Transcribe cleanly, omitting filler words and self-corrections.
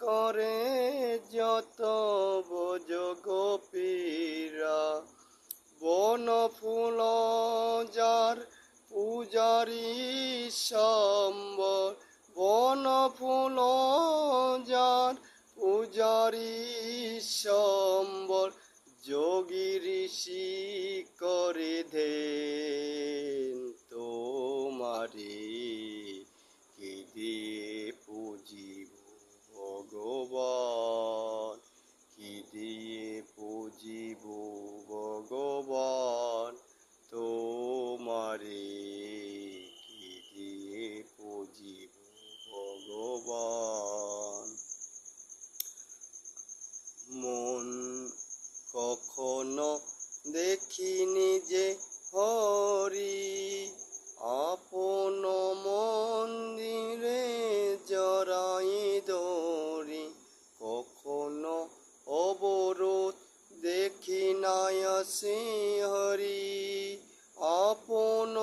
করে যত বোজ গোপীরা, বন ফুল যার পূজারি সম্বর, বন ফুল যার পূজারি সম্বর, যোগী ঋষি করে ধ্যান তোমারে কি দিয়ে পুজিব ভগবান, কি দিয়ে পুজিব ভগবান, তোমারে কি দিয়ে পুজিব ভগবান। মন কখনো দেখিনি যে হরি, আপন মন্দিরে জড়াই ধরি, কখনো অবরোধ দেখি নাই শ্রী হরি, আপন